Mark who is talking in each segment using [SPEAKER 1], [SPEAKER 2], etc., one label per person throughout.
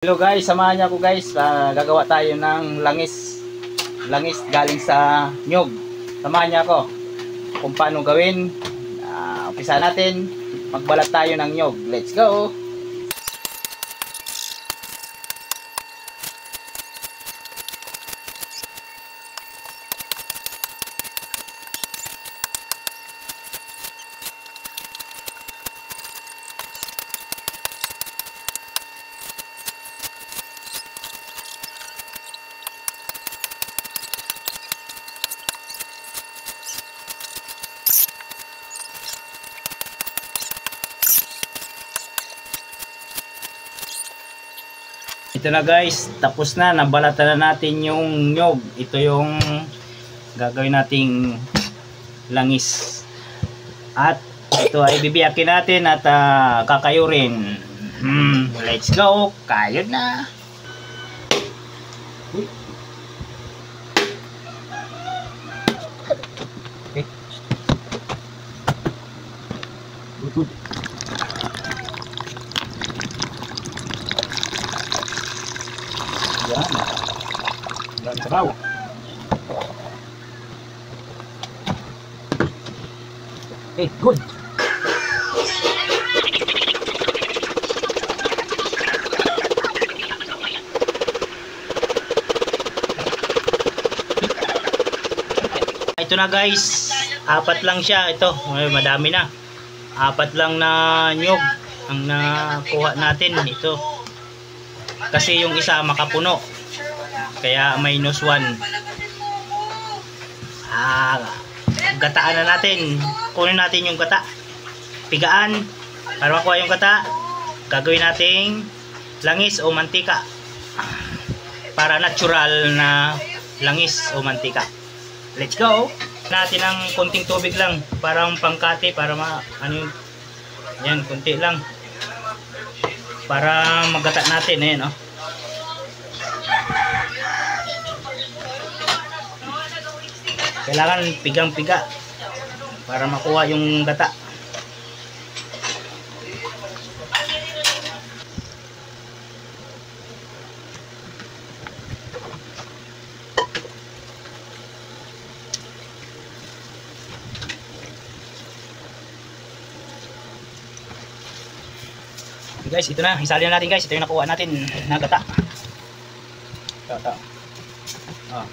[SPEAKER 1] Hello guys, samahan niyo ako guys. Gagawa tayo ng langis. Langis galing sa nyug. Samahan niyo ako kung paano gawin. Umpisa natin. Magbalat tayo ng nyug. Let's go! Ito na guys, tapos na, nabalatan na natin yung nyog. Ito yung gagawin nating langis. At ito ay bibiyakin natin at kakayurin. Let's go, kayod na. Okay. Good. Yan. Dan sabaw. Okay, good. Ito na guys, apat lang siya. Ito, madami na. Apat lang na nyug ang nakuha natin. Ito kasi yung isa makapuno, kaya minus 1. Gataan na natin. Kunin natin yung gata, pigaan para makuha yung gata. Gagawin nating langis o mantika para natural na langis o mantika. Let's go. Natin ng konting tubig lang, parang pangkati, para yan, konti lang para magata natin. Ayan, oh. Kailangan pigang-piga para makuha yung gata. Guys, ito na, isali na natin guys. Ito yung nakuha natin na gata. Ito. Oh.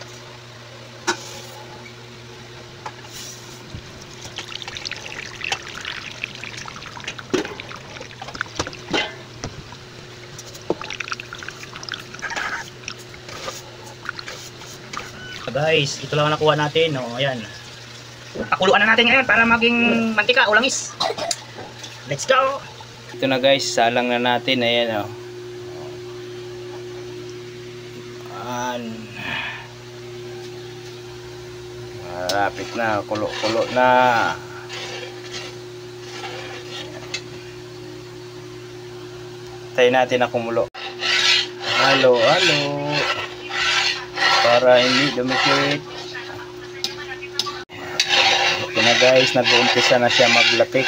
[SPEAKER 1] Guys, ito lang nakuha natin. Oh, ayan. Pakuluan na natin ngayon para maging mantika o langis. Let's go! Ito na guys, salang na natin. Ayan, oh. Malapit na, kulo-kulo na. Tayo natin na kumulo. Halo para hindi dumikit. Ito na guys, nag-uumpisa na siya maglatik.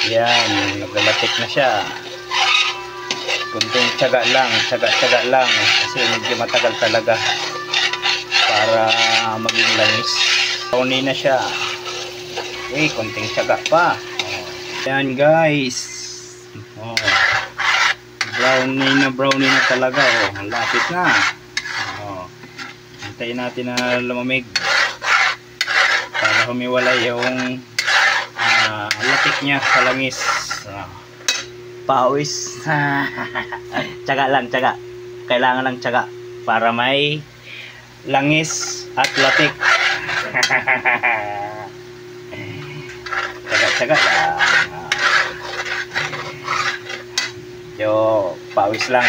[SPEAKER 1] Yan, naglalatik na siya. Kunting tiyaga lang kasi medyo matagal talaga para maging langis. Brownie na siya. Okay, kunting tiyaga pa. Yan guys. Oh. Brownie na talaga. Oh, lapit na. Oh. Hintayin natin na lumamig para humiwalay yung latik niya sa langis. Pawis. Tiyaga lang, tiyaga. Kailangan lang tiyaga para may langis at latik. Tiyaga lang. Yo, pawis lang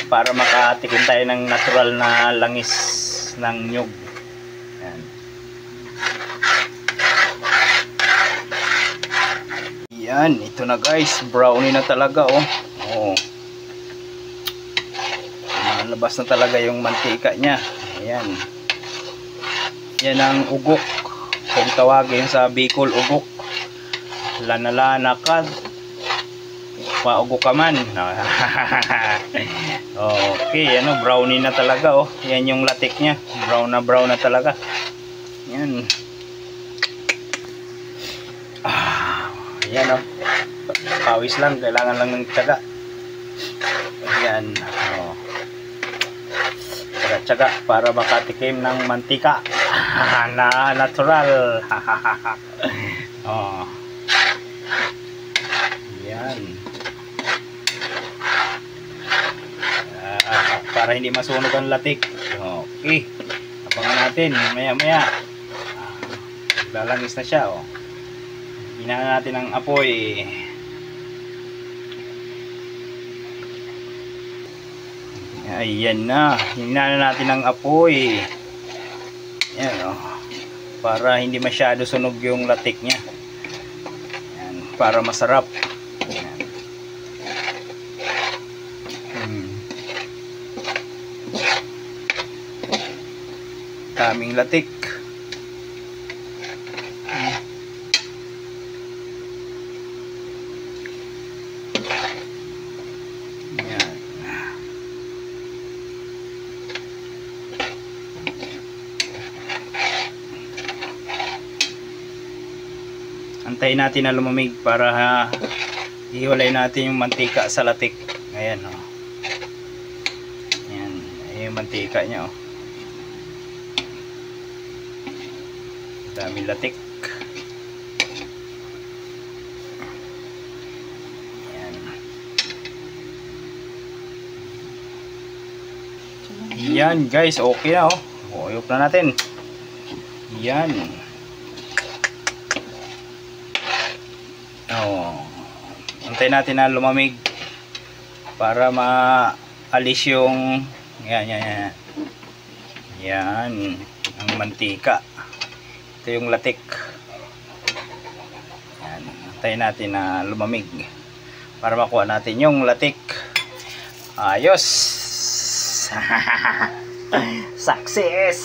[SPEAKER 1] para makatikim tayo ng natural na langis ng nyug. Yan. Yan, ito na guys, brownie na talaga, oh. Oh. Labas na talaga yung mantika niya. Ayan. Yan ang ugok. Kung tawagin sa Bicol, ugok. Lana-lana ka. Mapaugo ka man. Okay, ano, brownie na talaga, oh. Yan yung latik niya. Brown na talaga. Yan. Yan, oh. Pawis lang, kailangan lang ng tiyaga. Yan. Oh. Tiyaga para makatikim ng mantika na natural. Oh. Yan. Para hindi masunog ang latik. Okay. Abangan natin maya-maya. Lalangis na siya, oh. Hinahan natin ang apoy. Ayan na. Hinahan natin ang apoy. Yan, oh. Para hindi masyado sunog yung latik niya. Yan, para masarap. Daming latik. Yan. Antayin natin na lumamig para ihiwalay natin yung mantika sa latik. Ayan, oh. Ayan, ayan yung mantika niya, oh. Dami latik. Ayan. Yan guys, okay na, oh. Uyok na natin. Yan. Oh. Antayin natin na lumamig para maalis yung yan. Yan ang mantika. Ito yung latik. Yan. Antayin natin na lumamig para makuha natin yung latik. Ayos. Success.